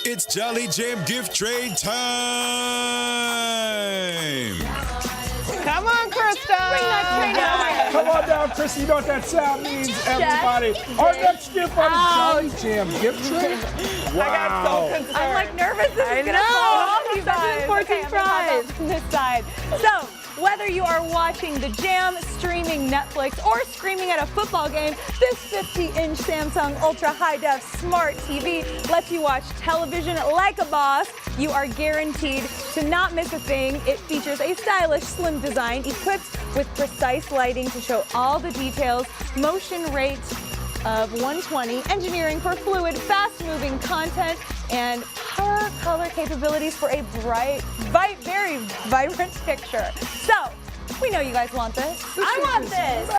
It's Jolly Jam gift trade time. Come on, Krista. Bring that train over. Come on down, Chrissy. You know what that sound means, everybody. Our next gift on the Jolly Jam gift trade. Wow. I got so concerned. I'm like nervous this is going to fall off, you guys. 14 Okay, I'm gonna fries. pop up from this side. So, whether you are watching the Jam, streaming Netflix, or screaming at a football game, this 50-inch Samsung Ultra High-Def Smart TV lets you watch television like a boss. You are guaranteed to not miss a thing. It features a stylish, slim design equipped with precise lighting to show all the details, motion rate of 120, engineering for fluid, fast-moving content, and color capabilities for a bright, very vibrant picture. So, we know you guys want this. I want this.